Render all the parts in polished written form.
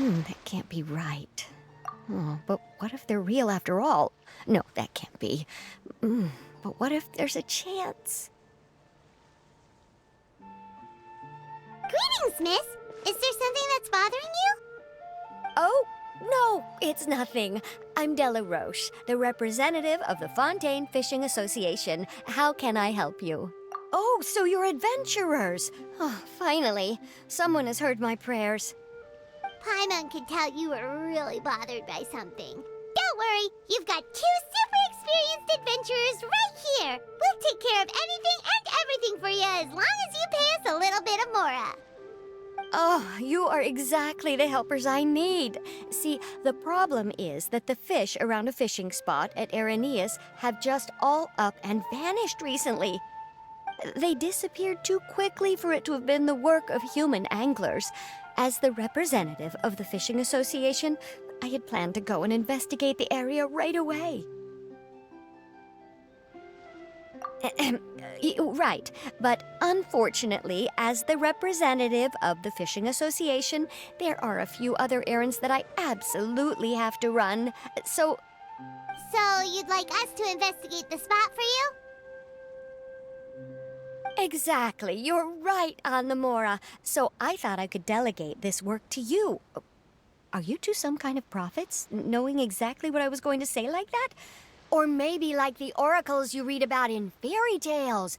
That can't be right. Oh, but what if they're real after all? No, that can't be. But what if there's a chance? Greetings, miss. Is there something that's bothering you? Oh, no, it's nothing. I'm Della Roche, the representative of the Fontaine Fishing Association. How can I help you? Oh, so you're adventurers. Oh, finally, someone has heard my prayers. Paimon could tell you were really bothered by something. Don't worry, you've got 2 super experienced adventurers right here. We'll take care of anything and everything for you as long as you pay us a little bit of mora. Oh, you are exactly the helpers I need. See, the problem is that the fish around a fishing spot at Irenaeus have just all up and vanished recently. They disappeared too quickly for it to have been the work of human anglers. As the representative of the Fishing Association, I had planned to go and investigate the area right away. Right, but unfortunately, as the representative of the Fishing Association, there are a few other errands that I absolutely have to run. So you'd like us to investigate the spot for you? exactly, you're right on the mora. So I thought I could delegate this work to you. Are you two some kind of prophets, knowing exactly what I was going to say like that? Or maybe like the oracles you read about in fairy tales.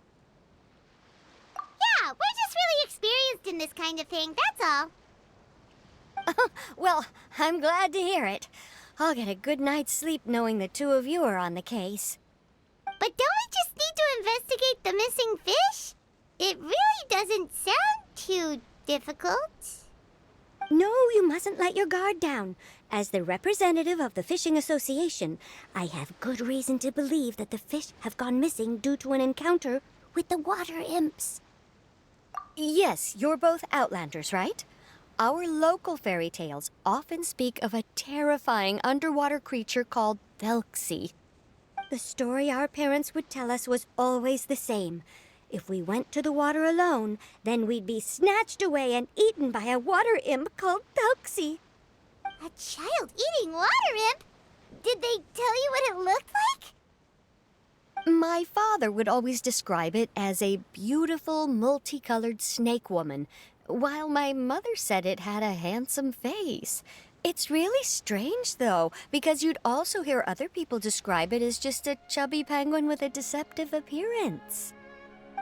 Yeah, we're just really experienced in this kind of thing, that's all. Well, I'm glad to hear it. I'll get a good night's sleep knowing the two of you are on the case. But don't we just need to investigate the missing fish? It really doesn't sound too difficult. No, you mustn't let your guard down. As the representative of the Fishing Association, I have good reason to believe that the fish have gone missing due to an encounter with the water imps. Yes, you're both Outlanders, right? Our local fairy tales often speak of a terrifying underwater creature called Thelxie. The story our parents would tell us was always the same. If we went to the water alone, then we'd be snatched away and eaten by a water imp called Thelxie. A child eating water imp? Did they tell you what it looked like? My father would always describe it as a beautiful, multicolored snake woman, while my mother said it had a handsome face. It's really strange, though, because you'd also hear other people describe it as just a chubby penguin with a deceptive appearance.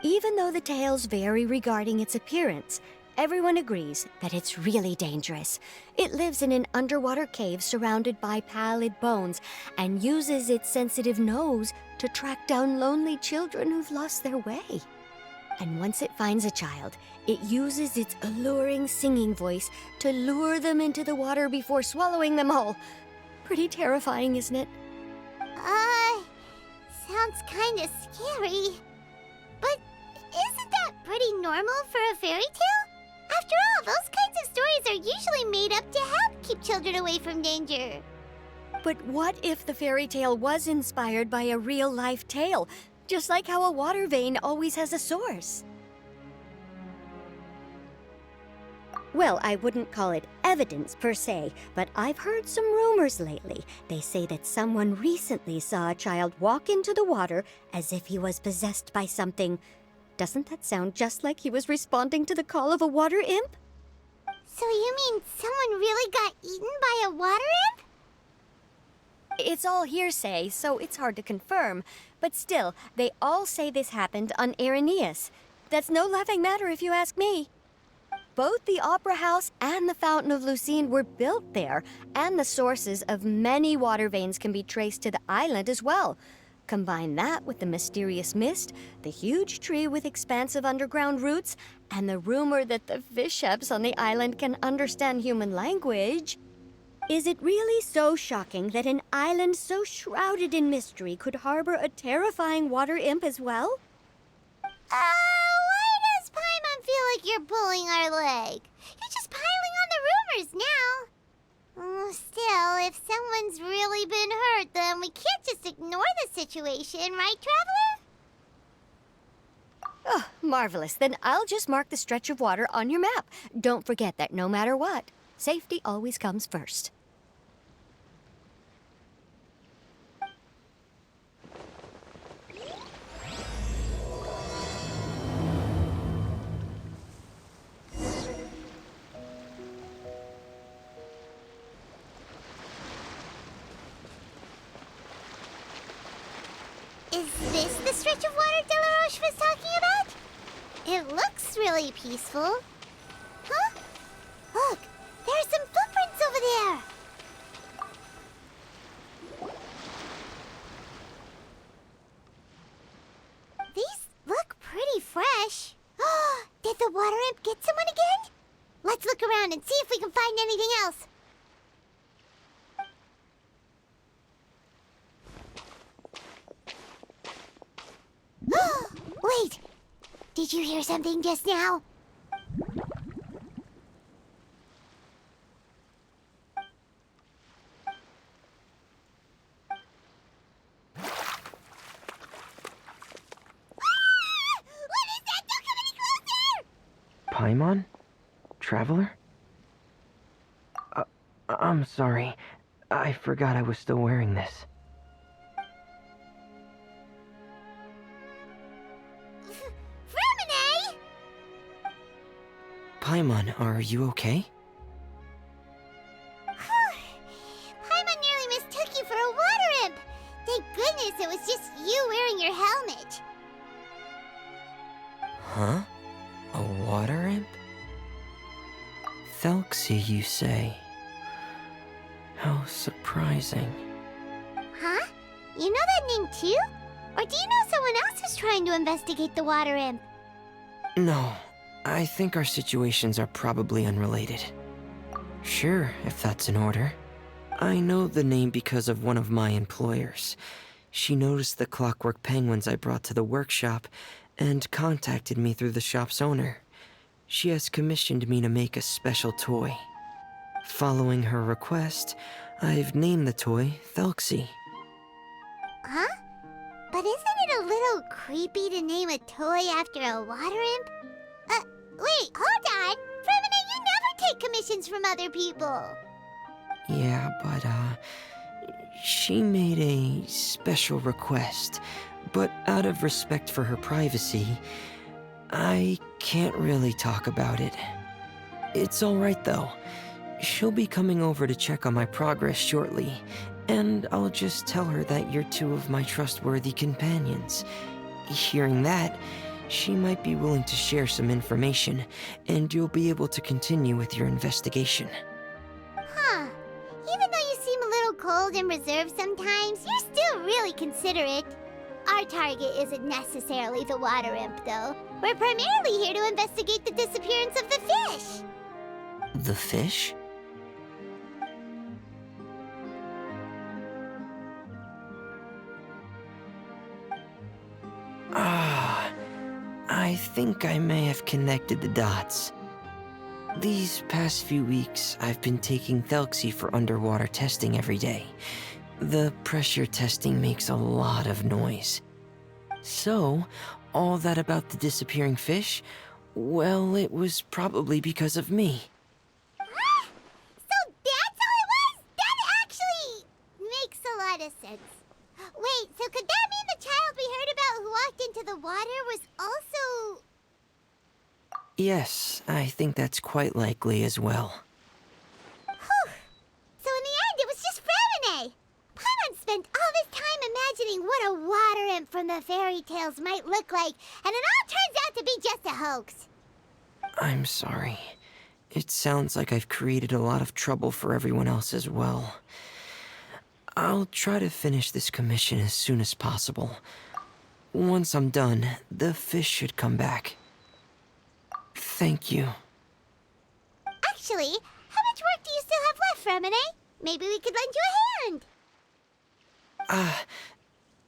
Even though the tales vary regarding its appearance, everyone agrees that it's really dangerous. It lives in an underwater cave surrounded by pallid bones and uses its sensitive nose to track down lonely children who've lost their way. And once it finds a child, it uses its alluring singing voice to lure them into the water before swallowing them all. Pretty terrifying, isn't it? Sounds kinda scary. But isn't that pretty normal for a fairy tale? After all, those kinds of stories are usually made up to help keep children away from danger. But what if the fairy tale was inspired by a real-life tale? Just like how a water vein always has a source. Well, I wouldn't call it evidence per se, but I've heard some rumors lately. They say that someone recently saw a child walk into the water as if he was possessed by something. Doesn't that sound just like he was responding to the call of a water imp? So you mean someone really got eaten by a water imp? It's all hearsay, so it's hard to confirm. But still, they all say this happened on Irenaeus. That's no laughing matter if you ask me. Both the Opera House and the Fountain of Lucine were built there, and the sources of many water veins can be traced to the island as well. Combine that with the mysterious mist, the huge tree with expansive underground roots, and the rumor that the fish chefs on the island can understand human language. Is it really so shocking that an island so shrouded in mystery could harbor a terrifying water imp as well? Why does Paimon feel like you're pulling our leg? You're just piling on the rumors now. Still, if someone's really been hurt, then we can't just ignore the situation, right, Traveler? Oh, marvelous. Then I'll just mark the stretch of water on your map. Don't forget that no matter what, Safety always comes first. Is this the stretch of water Delaroche was talking about? It looks really peaceful. Huh? Look, there's some footprints over there. These look pretty fresh. Did the water imp get someone again? Let's look around and see if we can find anything else. Wait! Did you hear something just now? What is that? Don't come any closer! Paimon? Traveler? I'm sorry. I forgot I was still wearing this. Freminet! Paimon, are you okay? Paimon nearly mistook you for a water imp. Thank goodness it was just you wearing your helmet. Huh? A water imp? Thelxie, you say? How surprising. Huh? You know that name too? Or do you know someone else is trying to investigate the water imp? No, I think our situations are probably unrelated. Sure, if that's in order. I know the name because of one of my employers. She noticed the clockwork penguins I brought to the workshop and contacted me through the shop's owner. She has commissioned me to make a special toy. Following her request, I've named the toy Thelxie. Huh? But isn't it a little creepy to name a toy after a water imp? Wait, hold on! Freminet, you never take commissions from other people! Yeah, but, she made a special request, but out of respect for her privacy, I can't really talk about it. It's alright though. She'll be coming over to check on my progress shortly, and I'll just tell her that you're two of my trustworthy companions. Hearing that, she might be willing to share some information, and you'll be able to continue with your investigation. Huh. Even though you seem a little cold and reserved sometimes, you're still really considerate. Our target isn't necessarily the water imp, though. We're primarily here to investigate the disappearance of the fish. The fish? I think I may have connected the dots. These past few weeks, I've been taking Thelxie for underwater testing every day. The pressure testing makes a lot of noise. So, all that about the disappearing fish? Well, it was probably because of me. So that's how it was? That actually makes a lot of sense. Wait, so could that mean the child we heard about who walked into the water was also... Yes, I think that's quite likely as well. Whew. So in the end, it was just Freminet. Paimon spent all this time imagining what a water imp from the fairy tales might look like, and it all turns out to be just a hoax. I'm sorry. It sounds like I've created a lot of trouble for everyone else as well. I'll try to finish this commission as soon as possible. Once I'm done, the fish should come back. Thank you. Actually, how much work do you still have left, Freminet? Maybe we could lend you a hand.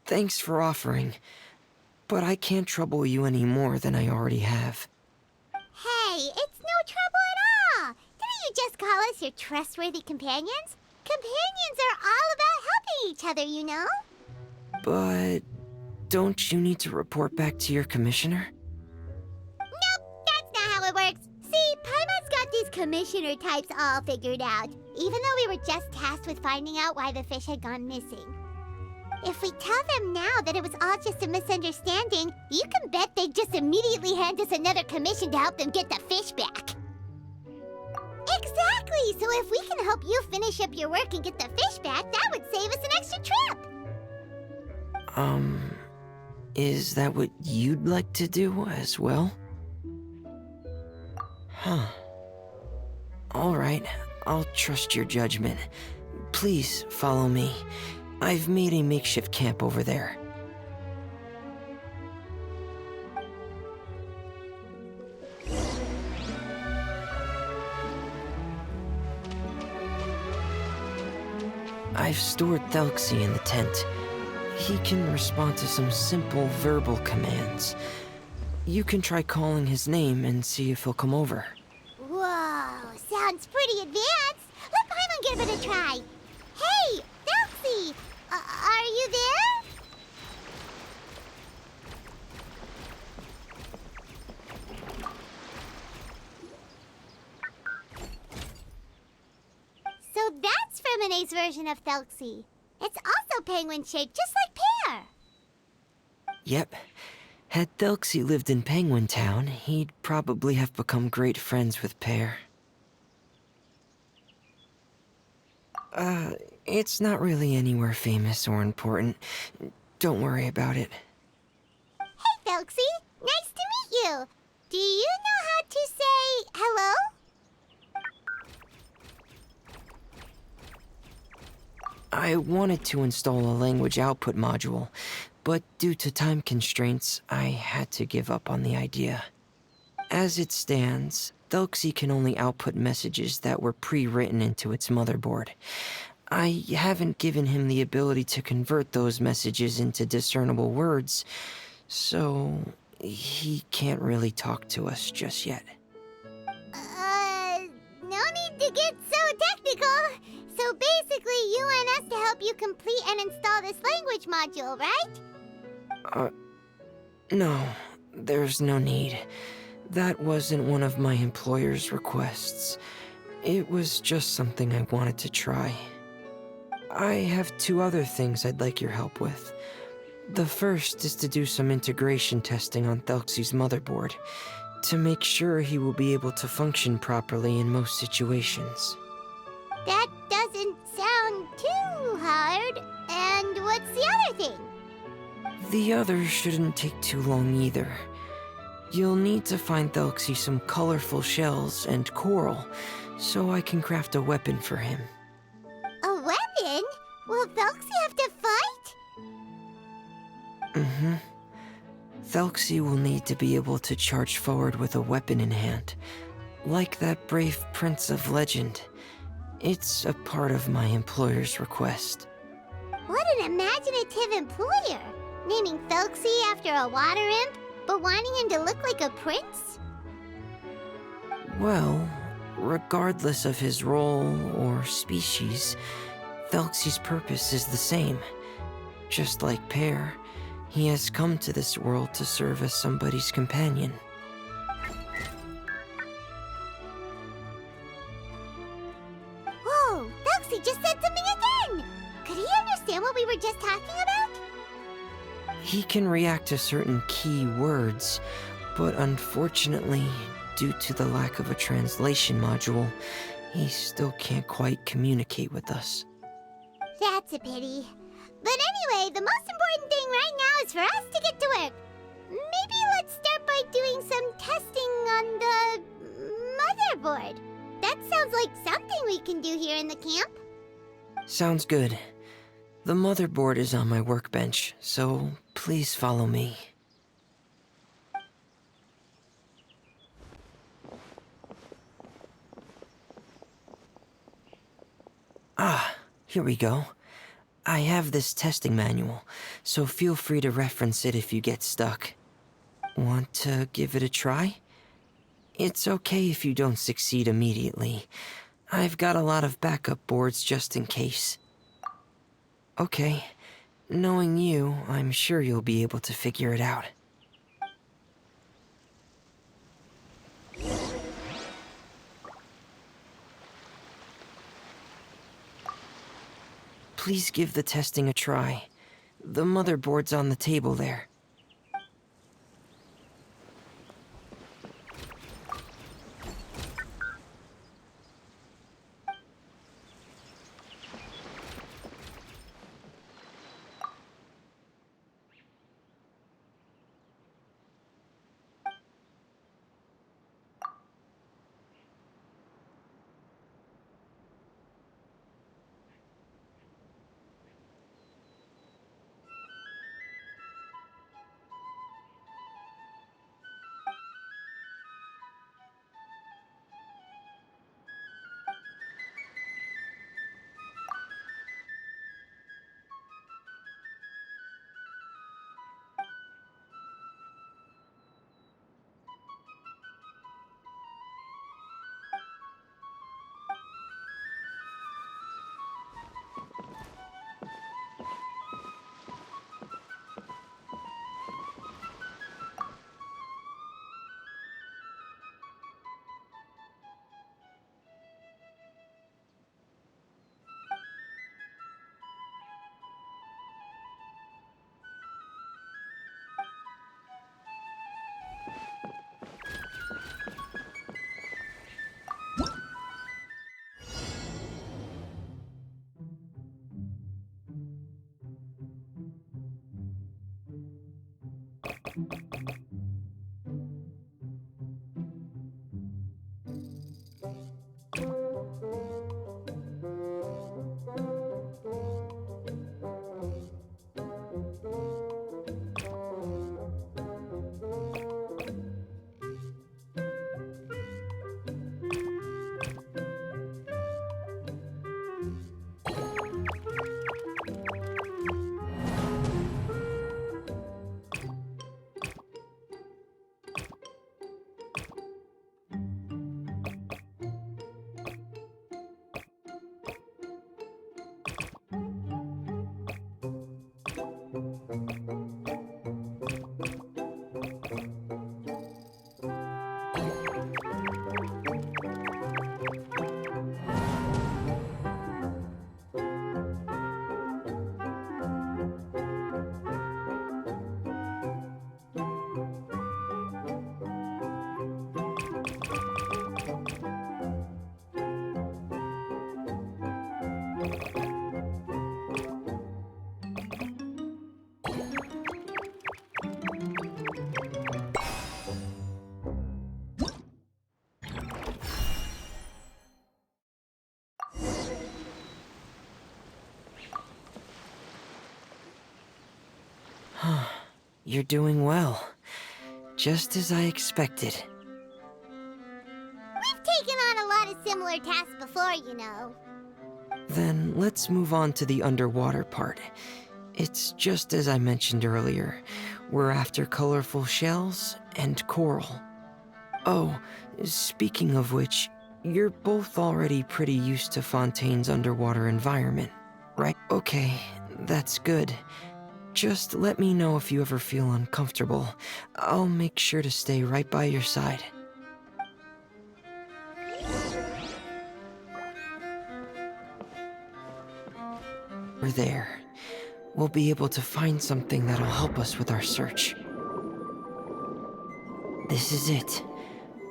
Thanks for offering. But I can't trouble you any more than I already have. Hey, it's no trouble at all. Didn't you just call us your trustworthy companions? Companions are all about helping each other, you know? But don't you need to report back to your commissioner? Nope, that's not how it works. See, Paimon's got these commissioner types all figured out, even though we were just tasked with finding out why the fish had gone missing. If we tell them now that it was all just a misunderstanding, you can bet they'd just immediately hand us another commission to help them get the fish back. Exactly! So if we can help you finish up your work and get the fish back, that would save us an extra trip! Is that what you'd like to do as well? Huh. Alright, I'll trust your judgment. Please follow me. I've made a makeshift camp over there. I've stored Thelxie in the tent. He can respond to some simple verbal commands. You can try calling his name and see if he'll come over. Whoa, sounds pretty advanced. Let Paimon give it a try. Hey, Thelxie! Are you there? So that's Freminet's version of Thelxie. It's also penguin-shaped, just like Pear. Yep. Had Thelxie lived in Penguin Town, he'd probably have become great friends with Pear. It's not really anywhere famous or important. Don't worry about it. Hey, Thelxie. Nice to meet you. Do you know how to say hello? I wanted to install a language output module, but due to time constraints, I had to give up on the idea. As it stands, Thelxie can only output messages that were pre-written into its motherboard. I haven't given him the ability to convert those messages into discernible words, so he can't really talk to us just yet. No need to get so technical. So basically, you want us to help you complete and install this language module, right? No, there's no need. That wasn't one of my employer's requests. It was just something I wanted to try. I have 2 other things I'd like your help with. The first is to do some integration testing on Thelxie's motherboard, to make sure he will be able to function properly in most situations. That doesn't sound too hard. And what's the other thing? The other shouldn't take too long either. You'll need to find Thelxie some colorful shells and coral, so I can craft a weapon for him. A weapon? Will Thelxie have to fight? Mm-hmm. Thelxie will need to be able to charge forward with a weapon in hand, like that brave prince of legend. It's a part of my employer's request. What an imaginative employer! Naming Thelxie after a water imp, but wanting him to look like a prince? Well, regardless of his role or species, Thelxie's purpose is the same. Just like Pear, he has come to this world to serve as somebody's companion. Whoa, Thelxie just said something again! Could he understand what we were just talking about? He can react to certain key words, but unfortunately, due to the lack of a translation module, he still can't quite communicate with us. That's a pity. But anyway, the most important thing right now is for us to get to work. Maybe let's start by doing some testing on the motherboard. That sounds like something we can do here in the camp. Sounds good. The motherboard is on my workbench, so please follow me. Ah, here we go. I have this testing manual, so feel free to reference it if you get stuck. Want to give it a try? It's okay if you don't succeed immediately. I've got a lot of backup boards just in case. Okay, knowing you, I'm sure you'll be able to figure it out. please give the testing a try. The motherboard's on the table there. You're doing well. Just as I expected. We've taken on a lot of similar tasks before, you know. Then let's move on to the underwater part. It's just as I mentioned earlier. We're after colorful shells and coral. Oh, speaking of which, you're both already pretty used to Fontaine's underwater environment, right? Okay, that's good. Just let me know if you ever feel uncomfortable. I'll make sure to stay right by your side. We're there. We'll be able to find something that'll help us with our search. This is it.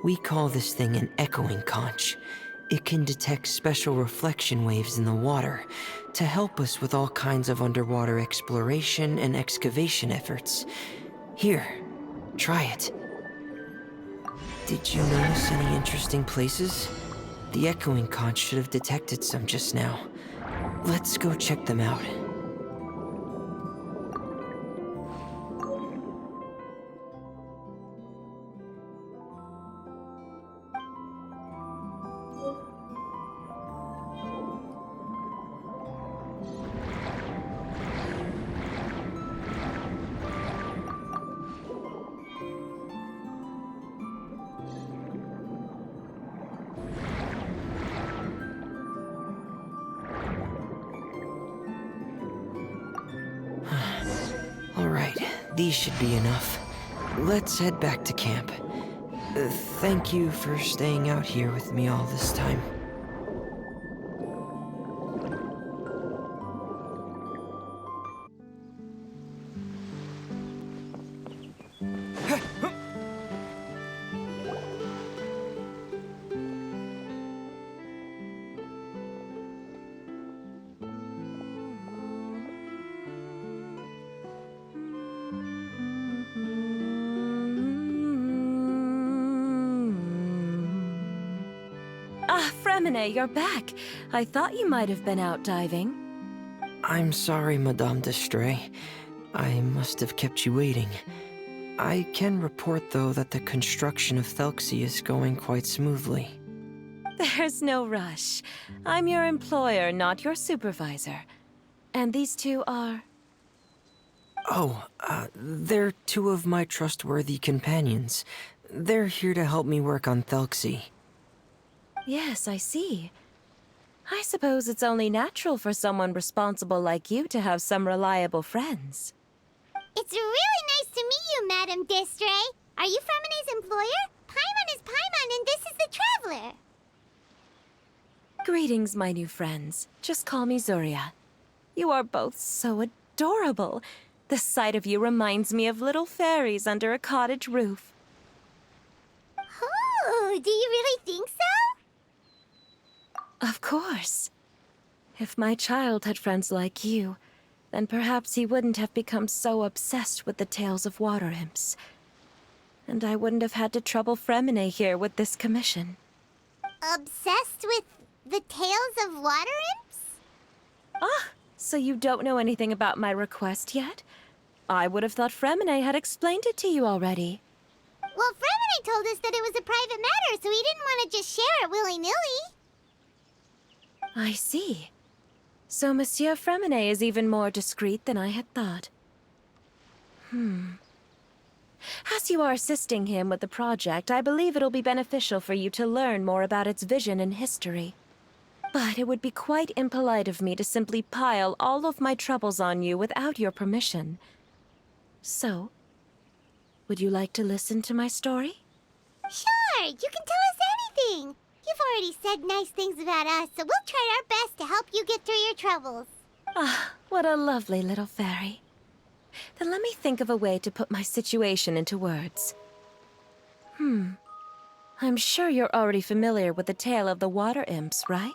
We call this thing an echoing conch. It can detect special reflection waves in the water to help us with all kinds of underwater exploration and excavation efforts. Here, try it. Did you notice any interesting places? The echoing conch should have detected some just now. Let's go check them out. Alright, these should be enough. Let's head back to camp. Thank you for staying out here with me all this time. Freminet, you're back. I thought you might have been out diving. I'm sorry, Madame d'Estray. I must have kept you waiting. I can report, though, that the construction of Thelxie is going quite smoothly. There's no rush. I'm your employer, not your supervisor. And these two are... Oh, they're two of my trustworthy companions. They're here to help me work on Thelxie. Yes, I see. I suppose it's only natural for someone responsible like you to have some reliable friends. It's really nice to meet you, Madame d'Estray. Are you Freminet's employer? Paimon is Paimon, and this is the Traveler. Greetings, my new friends. Just call me Zuria. You are both so adorable. The sight of you reminds me of little fairies under a cottage roof. Oh, do you really think so? Of course. If my child had friends like you, then perhaps he wouldn't have become so obsessed with the tales of water imps. And I wouldn't have had to trouble Freminet here with this commission. Obsessed with the tales of water imps? Ah, so you don't know anything about my request yet? I would have thought Freminet had explained it to you already. Well, Freminet told us that it was a private matter, so he didn't want to just share it willy-nilly. I see. So Monsieur Freminet is even more discreet than I had thought. As you are assisting him with the project, I believe it'll be beneficial for you to learn more about its vision and history. But it would be quite impolite of me to simply pile all of my troubles on you without your permission. So, would you like to listen to my story? Sure, you can tell us anything. You've already said nice things about us, so we'll try our best to help you get through your troubles. Ah, what a lovely little fairy. Then let me think of a way to put my situation into words. I'm sure you're already familiar with the tale of the water imps, right?